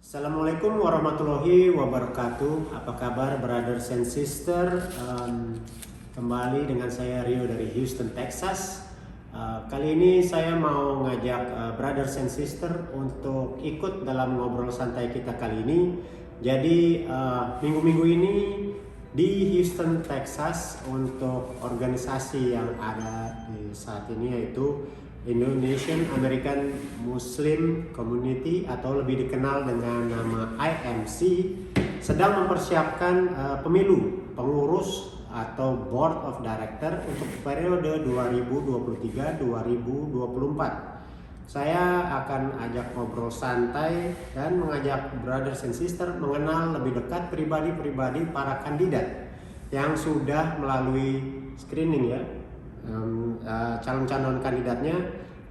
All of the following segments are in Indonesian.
Assalamualaikum warahmatullahi wabarakatuh. Apa kabar brothers and sister? Kembali dengan saya Rio dari Houston, Texas. Kali ini saya mau ngajak brothers and sister untuk ikut dalam ngobrol santai kita kali ini. Jadi minggu-minggu ini di Houston, Texas untuk organisasi yang ada di saat ini yaitu Indonesian American Muslim Community atau lebih dikenal dengan nama IMC sedang mempersiapkan pemilu pengurus atau Board of Director untuk periode 2023-2024. Saya akan ajak ngobrol santai dan mengajak brothers and sister mengenal lebih dekat pribadi-pribadi para kandidat yang sudah melalui screening ya. Calon-calon kandidatnya.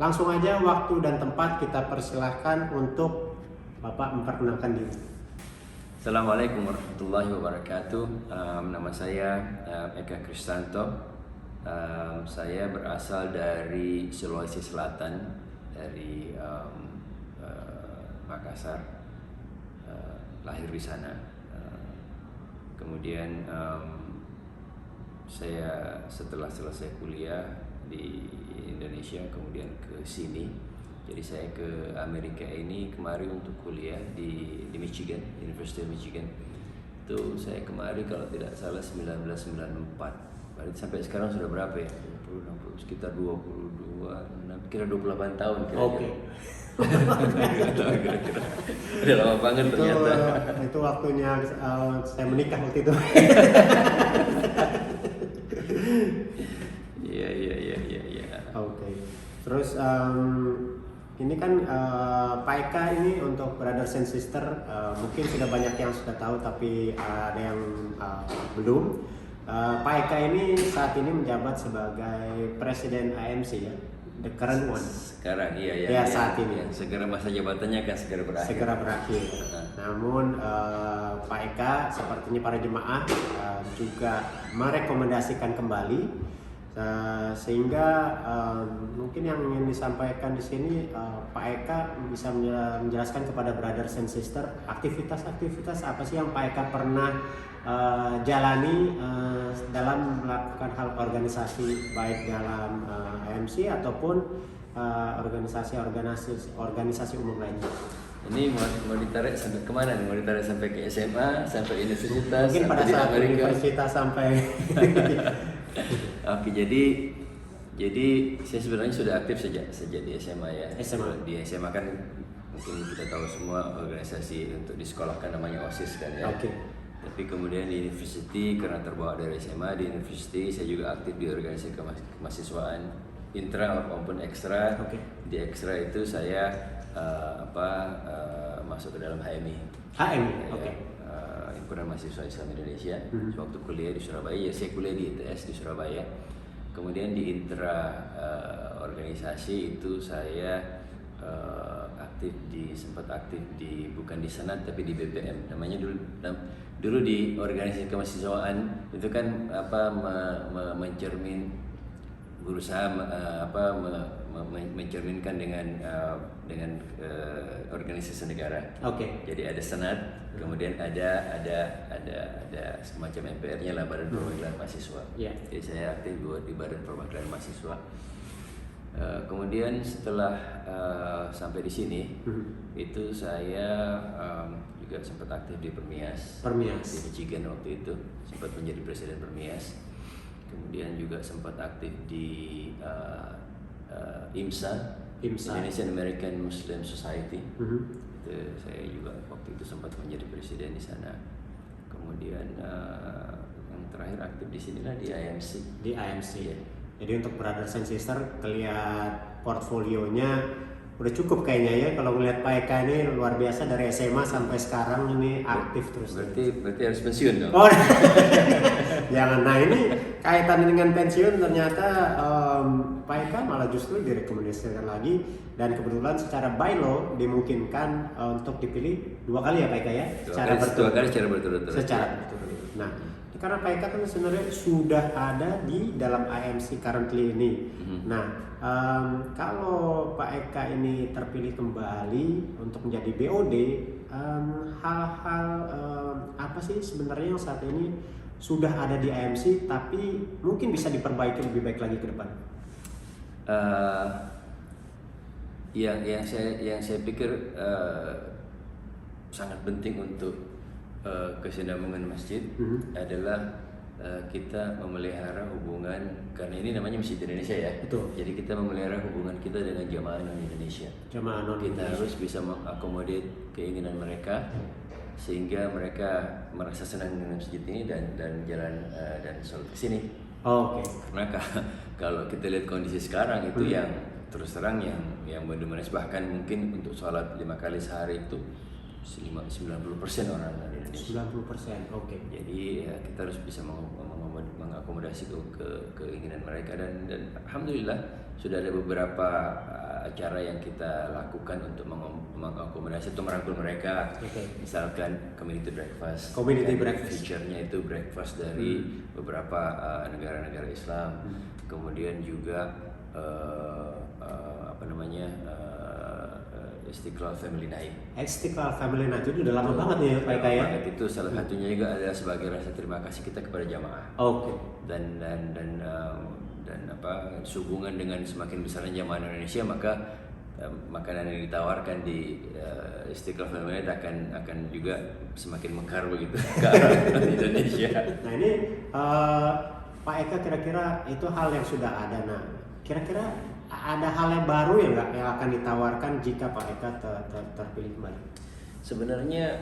Langsung aja waktu dan tempat kita persilahkan untuk Bapak memperkenalkan diri. Assalamualaikum warahmatullahi wabarakatuh. Nama saya Eka Kristanto. Saya berasal dari Sulawesi Selatan, dari Makassar. Lahir di sana. Kemudian saya setelah selesai kuliah di Indonesia kemudian ke sini. Jadi saya ke Amerika ini kemarin untuk kuliah di Michigan, University of Michigan. Itu saya kemarin kalau tidak salah 1994. Berarti sampai sekarang sudah berapa ya? 20, sekitar 22, kira 28 tahun kira-kira. Oke. Kira-kira. Udah lama banget ternyata. Itu waktunya saya menikah waktu itu. Iya. Oke. Terus ini kan Pak Eka ini untuk brothers and sister mungkin sudah banyak yang sudah tahu tapi ada yang belum. Pak Eka ini saat ini menjabat sebagai Presiden IMC ya, the current one. Sekarang iya. Ya saat ini. Ya, segera masa jabatannya akan segera berakhir. Namun Pak Eka sepertinya para jemaah juga merekomendasikan kembali. Sehingga mungkin yang ingin disampaikan di sini Pak Eka bisa menjelaskan kepada brothers and sister aktivitas apa sih yang Pak Eka pernah jalani dalam melakukan hal organisasi baik dalam IMC ataupun organisasi umum lainnya. Ini mau ditarik sampai kemana nih? Mau ditarik sampai ke SMA, sampai universitas, mungkin pada saat universitas sampai. Oke, jadi saya sebenarnya sudah aktif sejak di SMA ya. Di SMA kan mungkin kita tahu semua organisasi untuk disekolahkan namanya OSIS kan ya. Oke. Tapi kemudian di university karena terbawa dari SMA, di university saya juga aktif di organisasi kemahasiswaan intra maupun ekstra. Oke. Di ekstra itu saya masuk ke dalam HMI. HMI, Ya, oke. Himpunan Mahasiswa Islam Indonesia. Waktu kuliah di Surabaya, ya saya kuliah di ITS di Surabaya. Kemudian di intra organisasi itu saya sempat aktif di bukan di Senat tapi di BPM. Namanya dulu di organisasi kemahasiswaan itu kan berusaha mencerminkan dengan organisasi negara. Oke. Jadi ada Senat, kemudian ada semacam MPR-nya lah, Badan Perwakilan Mahasiswa. Yeah. Jadi saya aktif di Badan Perwakilan Mahasiswa. Kemudian setelah sampai di sini, itu saya juga sempat aktif di Permias. Di Michigan waktu itu sempat menjadi presiden Permias. Kemudian juga sempat aktif di IMSA, Indonesian American Muslim Society. Itu saya juga waktu itu sempat menjadi presiden di sana. Kemudian yang terakhir aktif di sinilah di IMC. Di IMC. Ya. Jadi untuk brothers and sister kelihatan portfolionya udah cukup kayaknya ya, kalau ngelihat Pak Eka ini luar biasa dari SMA sampai sekarang ini aktif terus. Berarti harus pensiun dong. Oh, jangan. Nah ini kaitannya dengan pensiun ternyata Pak Eka malah justru direkomendasikan lagi dan kebetulan secara bylaw dimungkinkan untuk dipilih 2 kali ya Pak Eka ya? Dua kali secara berturut-turut. Nah, karena Pak Eka kan sebenarnya sudah ada di dalam IMC currently ini. Nah, kalau Pak Eka ini terpilih kembali untuk menjadi BOD, hal-hal apa sih sebenarnya yang saat ini sudah ada di IMC tapi mungkin bisa diperbaiki lebih baik lagi ke depan? Yang saya pikir sangat penting untuk kesinambungan masjid adalah kita memelihara hubungan, karena ini namanya Masjid Indonesia ya. Betul. Jadi kita memelihara hubungan kita dengan jamaah non Indonesia. Jamaah non Kita Indonesia harus bisa mengakomodir keinginan mereka sehingga mereka merasa senang dengan masjid ini dan jalan dan sholat ke sini. Oke. Karena kalau kita lihat kondisi sekarang itu yang terus terang yang benar-benar bahkan mungkin untuk sholat 5 kali sehari itu 90% orang di Indonesia. 90%, oke. Jadi ya, kita harus bisa mengakomodasi keinginan mereka dan alhamdulillah sudah ada beberapa acara yang kita lakukan untuk mengakomodasi atau merangkul mereka. Misalkan community breakfast. Community breakfast. Feature-nya itu breakfast dari beberapa negara-negara Islam. Kemudian juga Istiqlal Family Night. Istiqlal Family Night itu udah lama banget nih Pak Eka ya. Itu salah satunya juga adalah sebagai rasa terima kasih kita kepada jamaah. Oke. Dan sehubungan dengan semakin besarnya jamaah Indonesia, maka makanan yang ditawarkan di Istiqlal Family Night akan juga semakin mekar begitu ke arah Indonesia. Nah ini Pak Eka kira-kira itu hal yang sudah ada. Nah kira-kira ada hal yang baru ya nggak yang akan ditawarkan jika Pak Eka terpilih kembali? Sebenarnya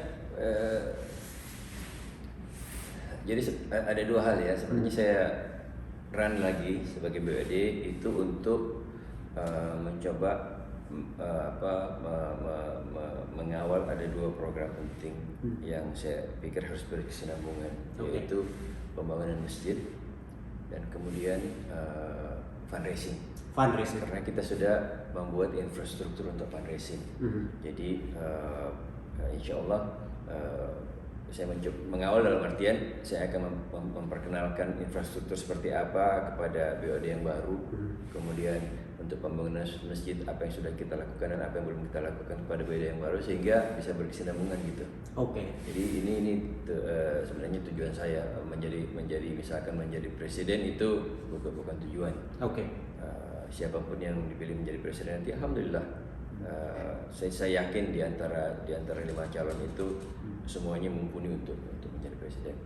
jadi ada dua hal ya. Sebenarnya saya run lagi sebagai BOD itu untuk mencoba mengawal ada dua program penting yang saya pikir harus berkesinambungan, yaitu pembangunan masjid dan kemudian fundraising. Karena kita sudah membuat infrastruktur untuk fundraising. Jadi insya Allah saya mengawal dalam artian saya akan memperkenalkan infrastruktur seperti apa kepada BOD yang baru. Kemudian untuk pembangunan masjid apa yang sudah kita lakukan dan apa yang belum kita lakukan kepada BOD yang baru sehingga bisa berkesinambungan gitu. Oke. Jadi ini sebenarnya tujuan saya menjadi misalkan menjadi presiden itu bukan tujuan. Oke. Siapapun yang dipilih menjadi presiden nanti alhamdulillah saya yakin di antara 5 calon itu semuanya mumpuni untuk menjadi presiden.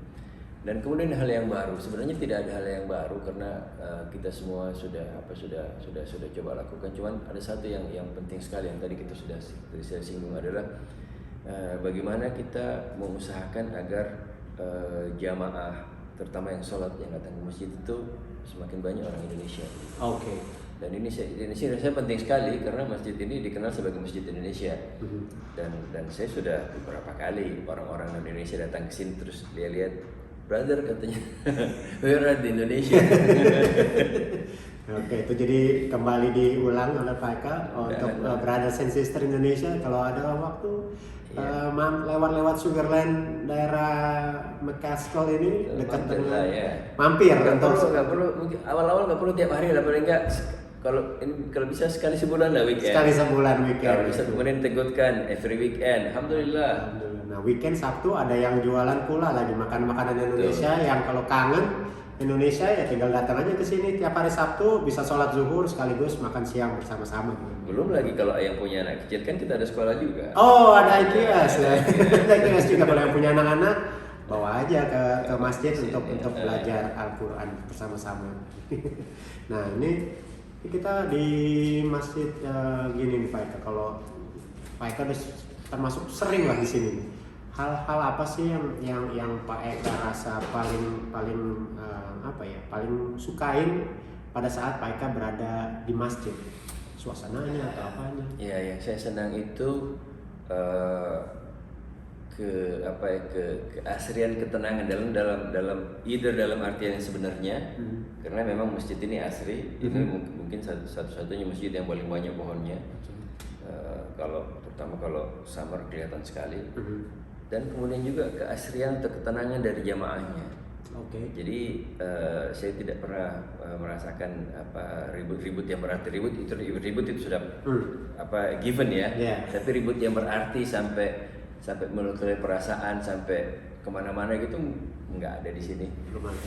Dan kemudian hal yang baru, sebenarnya tidak ada hal yang baru karena kita semua sudah coba lakukan. Cuman ada satu yang penting sekali yang tadi saya singgung adalah bagaimana kita mengusahakan agar jamaah terutama yang sholat yang datang ke masjid itu semakin banyak orang Indonesia. Oke. Dan ini saya penting sekali karena masjid ini dikenal sebagai masjid Indonesia. Dan saya sudah beberapa kali orang-orang Indonesia datang ke sini terus dia lihat, brother katanya, where are di Indonesia? Oke, itu jadi kembali diulang oleh Pak Eka untuk brothers and sister Indonesia kalau ada waktu lewat Sugarland daerah Mekaskol ini dekat dengan mampir. Nggak perlu mungkin awal-awal nggak perlu tiap hari lah, paling nggak kalau bisa sekali sebulan lah weekend. Sekali sebulan weekend. Kalau bisa kemudian tegutkan every weekend, alhamdulillah. Nah weekend Sabtu ada yang jualan pula lagi makanan Indonesia. Yang kalau kangen Indonesia ya tinggal datang aja ke sini tiap hari Sabtu bisa sholat zuhur sekaligus makan siang bersama-sama. Belum lagi kalau yang punya anak kecil kan kita ada sekolah juga. Oh ada IKIAS ya. Ada IKIAS juga kalau yang punya anak-anak bawa aja ke masjid untuk belajar Al-Quran bersama-sama. Nah ini kita di masjid gini nih Pak Eka, kalau Pak Eka termasuk sering lah di sini. Hal-hal apa sih yang Pak Eka rasa paling sukain pada saat Pak Eka berada di masjid? Suasananya atau apanya? Iya, yang saya senang itu keasrian, ketenangan dalam artian yang sebenarnya. Karena memang masjid ini asri. Ini mungkin satu-satunya masjid yang paling banyak pohonnya. Terutama kalau summer kelihatan sekali. Dan kemudian juga keasrian atau ketenangan dari jamaahnya. Jadi saya tidak pernah merasakan ribut yang berarti. Ribut itu sudah given ya. Tapi ribut yang berarti sampai sampai melukai perasaan sampai kemana-mana gitu nggak ada di sini.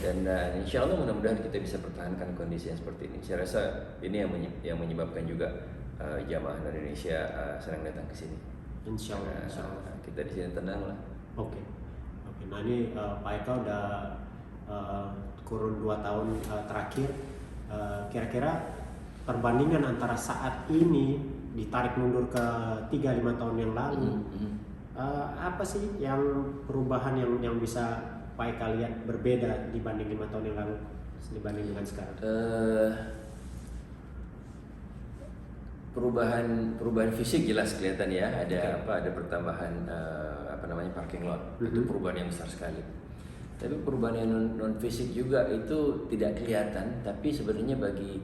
Dan insya Allah mudah-mudahan kita bisa pertahankan kondisi yang seperti ini. Saya rasa ini yang menyebabkan juga jamaah Indonesia senang datang ke sini. Insya Allah. Kita di sini tenang lah. Oke. Nah ini Pak Eka udah kurun 2 tahun terakhir, kira-kira perbandingan antara saat ini ditarik mundur ke 3-5 tahun yang lalu, apa sih yang perubahan yang bisa Pak Eka lihat berbeda dibanding 5 tahun yang lalu dibanding dengan sekarang? Perubahan fisik jelas kelihatan ya, ada pertambahan parking lot. Itu perubahan yang besar sekali. Tapi perubahan yang non fisik juga itu tidak kelihatan, tapi sebenarnya bagi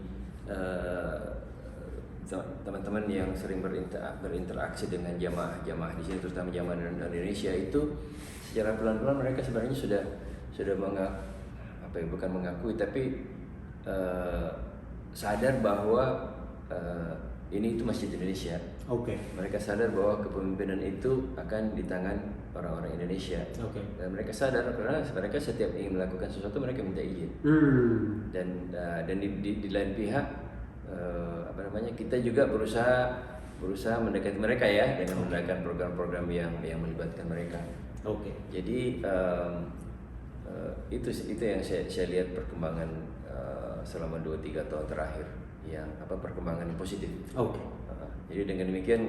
teman-teman yang sering berinteraksi dengan jamaah di sini, terutama jamaah Indonesia, itu secara pelan-pelan mereka sebenarnya sudah bukan mengakui, tapi sadar bahwa ini itu Masjid Indonesia. Mereka sadar bahwa kepemimpinan itu akan di tangan orang-orang Indonesia. Dan mereka sadar karena mereka setiap ingin melakukan sesuatu mereka minta izin. Dan di lain pihak kita juga berusaha mendekati mereka ya dengan mengadakan program-program yang melibatkan mereka. Jadi itu yang saya lihat perkembangan selama 2-3 tahun terakhir, yang perkembangan yang positif. Jadi dengan demikian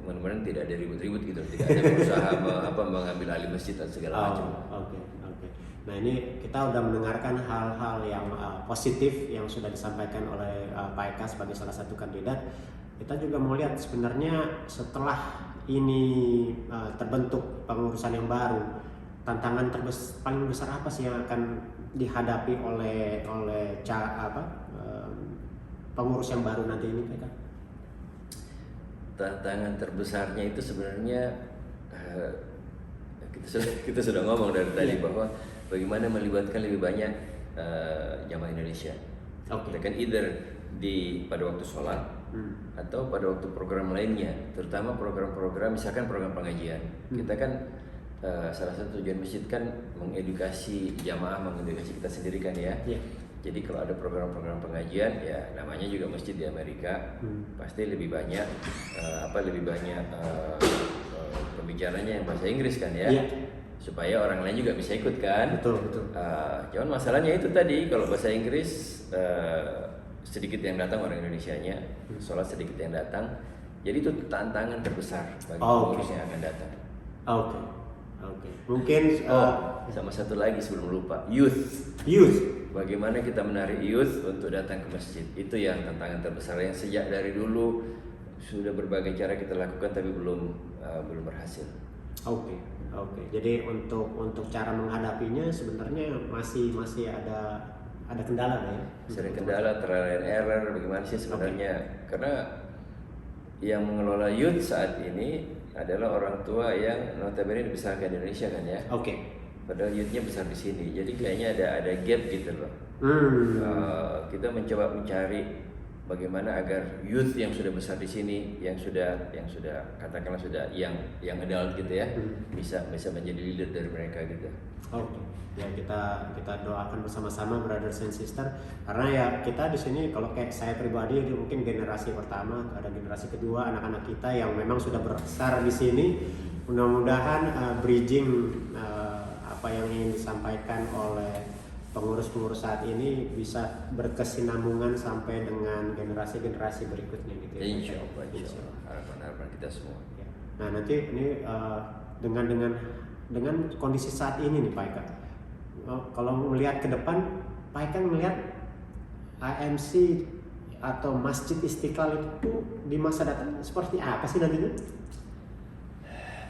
mudah-mudahan tidak ada ribut-ribut gitu, tidak ada berusaha mengambil alih masjid dan segala macam. Nah ini kita udah mendengarkan hal-hal yang positif yang sudah disampaikan oleh Pak Eka sebagai salah satu kandidat. Kita juga mau lihat sebenarnya setelah ini terbentuk pengurusan yang baru, tantangan paling besar apa sih yang akan dihadapi oleh pengurus yang baru nanti ini, Pak Eka? Tantangan terbesarnya itu sebenarnya kita sudah ngomong dari tadi bahwa bagaimana melibatkan lebih banyak jamaah Indonesia. Kita kan either pada waktu sholat atau pada waktu program lainnya, terutama program-program misalkan program pengajian. Kita kan salah satu tujuan masjid kan mengedukasi jamaah, mengedukasi kita sendiri kan ya. Jadi kalau ada program-program pengajian, ya namanya juga masjid di Amerika, pasti lebih banyak pembicaranya yang bahasa Inggris kan ya, supaya orang lain juga bisa ikut kan. Betul. Cuman masalahnya itu tadi, kalau bahasa Inggris sedikit yang datang orang Indonesianya, sholat sedikit yang datang, jadi itu tantangan terbesar bagi pengurus yang akan datang. Mungkin sama satu lagi sebelum lupa, youth. Bagaimana kita menarik youth untuk datang ke masjid, itu yang tantangan terbesar yang sejak dari dulu sudah berbagai cara kita lakukan tapi belum berhasil. Jadi untuk cara menghadapinya sebenarnya masih ada kendala ya. Ada kendala, trial and error, bagaimana sih sebenarnya? Karena yang mengelola youth saat ini adalah orang tua yang notabene dibesarkan di Indonesia kan ya. Padahal youthnya besar di sini, jadi kayaknya ada gap gitu loh. Kita mencoba mencari bagaimana agar youth yang sudah besar di sini, yang sudah katakanlah sudah yang adult gitu ya, bisa menjadi leader dari mereka gitu. Ya kita doakan bersama-sama brothers and sister, karena ya kita di sini kalau kayak saya pribadi itu mungkin generasi pertama, ada generasi kedua anak-anak kita yang memang sudah besar di sini. Mudah-mudahan bridging apa yang ingin disampaikan oleh pengurus-pengurus saat ini bisa berkesinambungan sampai dengan generasi-generasi berikutnya gitu ya. Insya Allah. Harapan kita semua. Nah nanti ini dengan kondisi saat ini nih Pak Eka, kalau melihat ke depan, Pak Eka melihat AMC atau Masjid Istiqlal itu di masa datang seperti apa sih nantinya?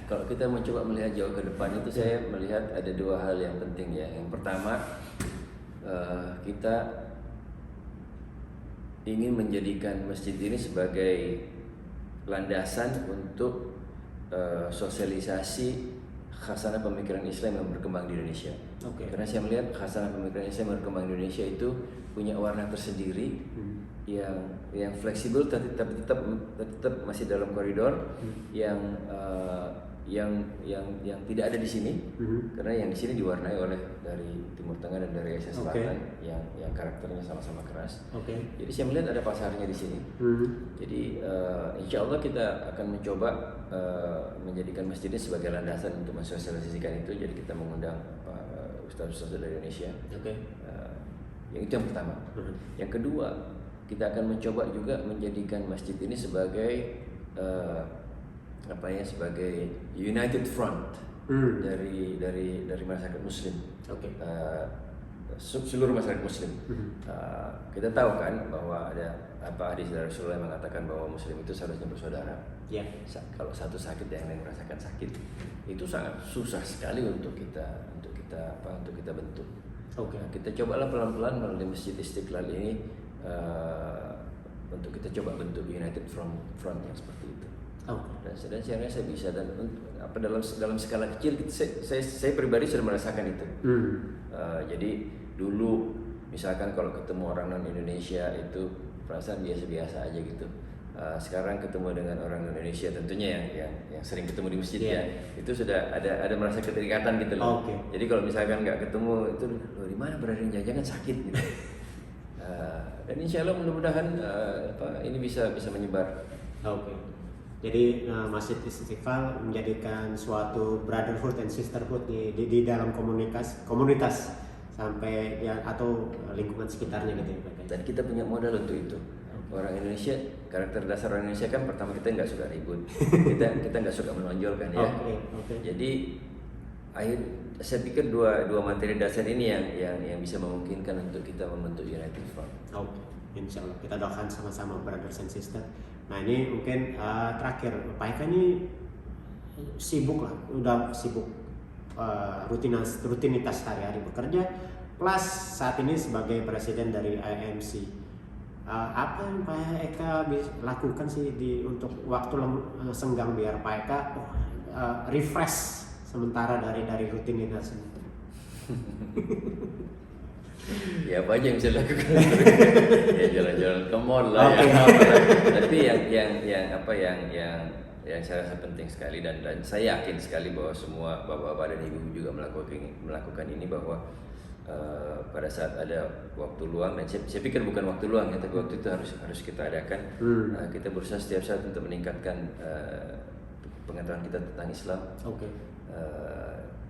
Kalau kita mencoba melihat jauh ke depan itu, saya melihat ada 2 hal yang penting ya. Yang pertama, kita ingin menjadikan masjid ini sebagai landasan untuk sosialisasi khasanah pemikiran Islam yang berkembang di Indonesia. Karena saya melihat khasanah pemikiran Islam yang berkembang di Indonesia itu punya warna tersendiri, yang fleksibel tapi tetap masih dalam koridor, yang yang tidak ada di sini, karena yang di sini diwarnai oleh dari Timur Tengah dan dari Asia Selatan yang karakternya sama-sama keras. Jadi saya melihat ada pasarnya di sini. Jadi insya Allah kita akan mencoba menjadikan masjid ini sebagai landasan untuk mensosialisasikan itu. Jadi kita mengundang ustaz-ustaz dari Indonesia. Yang itu yang pertama. Yang kedua, kita akan mencoba juga menjadikan masjid ini sebagai sebagai United Front dari masyarakat Muslim. Seluruh masyarakat Muslim. Kita tahu kan bahwa ada hadis dari Rasulullah yang mengatakan bahwa Muslim itu seharusnya bersaudara. Kalau satu sakit yang lain merasakan sakit, itu sangat susah sekali untuk kita bentuk. Kita cobalah pelan-pelan melalui Masjid Istiqlal ini untuk kita coba bentuk United Front yang seperti itu. Dan saya rasa bisa, dan dalam skala kecil saya pribadi sudah merasakan itu. Jadi dulu misalkan kalau ketemu orang non Indonesia itu perasaan biasa-biasa aja gitu. Sekarang ketemu dengan orang Indonesia tentunya yang sering ketemu di masjid itu sudah ada merasa keterikatan gitu loh. Jadi kalau misalkan nggak ketemu itu di mana beradanya, jangan sakit gitu. Dan insya Allah mudah-mudahan ini bisa menyebar. Jadi Masjid Istiqlal menjadikan suatu brotherhood and sisterhood di dalam komunitas sampai atau lingkungan sekitarnya gitu ya. Dan kita punya modal untuk itu. Orang Indonesia, karakter dasar orang Indonesia kan pertama kita nggak suka ribut, kita nggak suka menonjolkan ya. Jadi saya pikir dua materi dasar ini yang bisa memungkinkan untuk kita membentuk United Front. Insya Allah kita doakan sama-sama brothers and sisters. Nah ini mungkin terakhir, Pak Eka ini sibuk lah, udah sibuk rutinitas hari-hari bekerja, plus saat ini sebagai presiden dari IMC. Apa yang Pak Eka lakukan sih untuk waktu senggang biar Pak Eka refresh sementara dari rutinitas ini? Ya apa aja yang bisa dilakukan? Ya jalan-jalan ke mall lah ya. Tapi yang saya rasa penting sekali, dan saya yakin sekali bahwa semua bapak-bapak dan ibu juga melakukan ini, bahwa pada saat ada waktu luang, dan saya pikir bukan waktu luang ya, tapi waktu itu harus kita adakan. Kita berusaha setiap saat untuk meningkatkan pengetahuan kita tentang Islam.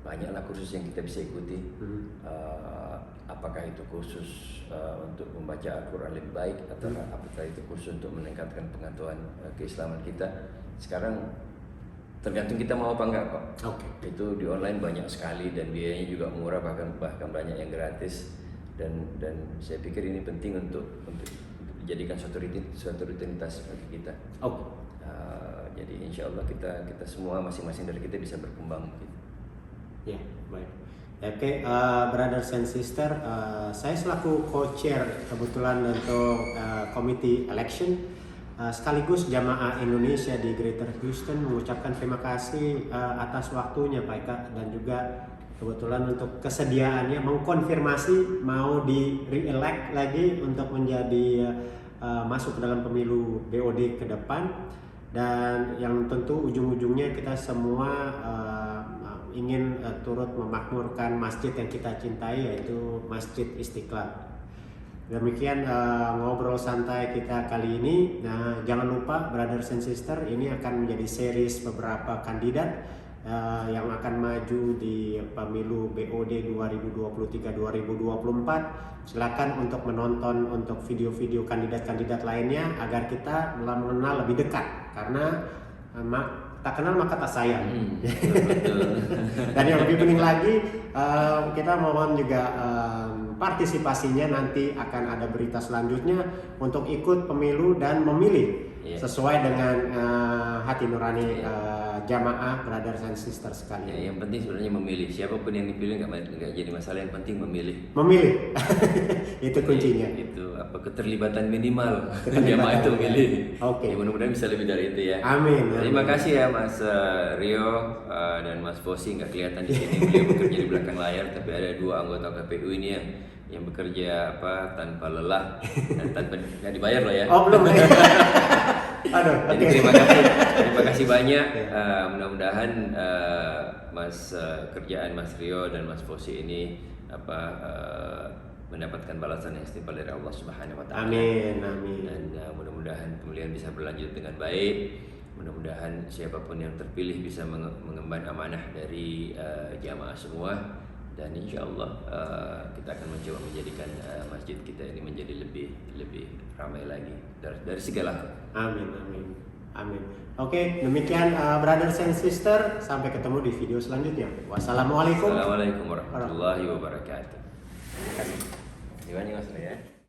Banyaklah kursus yang kita bisa ikuti. Apakah itu kursus untuk membaca Al-Quran lebih baik, atau apakah itu kursus untuk meningkatkan pengetahuan keislaman kita. Sekarang tergantung kita mau apa enggak kok. Itu di online banyak sekali dan biayanya juga murah, bahkan banyak yang gratis, dan saya pikir ini penting untuk dijadikan suatu rutinitas bagi kita. Jadi insya Allah kita semua masing-masing dari kita bisa berkembang gitu. Ya, baik. Brothers and sister, saya selaku co-chair kebetulan untuk komite election, sekaligus jamaah Indonesia di Greater Houston mengucapkan terima kasih atas waktunya Pak Eka, dan juga kebetulan untuk kesediaannya mengkonfirmasi mau di re-elect lagi untuk menjadi masuk ke dalam pemilu BOD ke depan, dan yang tentu ujung-ujungnya kita semua ingin turut memakmurkan masjid yang kita cintai, yaitu Masjid Istiqlal. Demikian ngobrol santai kita kali ini. Nah, jangan lupa brothers and sister, ini akan menjadi series beberapa kandidat yang akan maju di pemilu BOD 2023-2024. Silakan untuk menonton untuk video-video kandidat-kandidat lainnya agar kita mengenal lebih dekat, karena tak kenal maka tak sayang. Dan yang lebih penting lagi, kita mohon juga partisipasinya. Nanti akan ada berita selanjutnya untuk ikut pemilu dan memilih sesuai dengan hati nurani jamaah brothers and sisters sekalian. Yang penting sebenarnya memilih, siapapun yang dipilih nggak jadi masalah, yang penting memilih. Itu kuncinya. Itu keterlibatan minimal jamaah itu memilih. Ya, mudah-mudahan bisa lebih dari itu ya. Amin. Terima kasih ya Mas Rio dan Mas Bosi, nggak kelihatan di sini, beliau bekerja di belakang layar, tapi ada dua anggota KPU ini yang bekerja tanpa lelah dan tanpa nggak dibayar loh ya. Belum. Aduh, Jadi oke. terima kasih banyak. Mudah-mudahan Mas kerjaan Mas Rio dan Mas Fosi ini mendapatkan balasan yang setimpal dari Allah Subhanahu Wa Taala. Amin, amin. Dan mudah-mudahan kemudian bisa berlanjut dengan baik. Mudah-mudahan siapapun yang terpilih bisa mengemban amanah dari jamaah semua. Dan insya Allah kita akan mencoba menjadikan masjid kita ini menjadi lebih ramai lagi dari segala. Amin, amin, amin. Oke, demikian brothers and sister. Sampai ketemu di video selanjutnya. Wassalamualaikum. Assalamualaikum warahmatullahi wabarakatuh. Terima kasih. Mas Rio ya.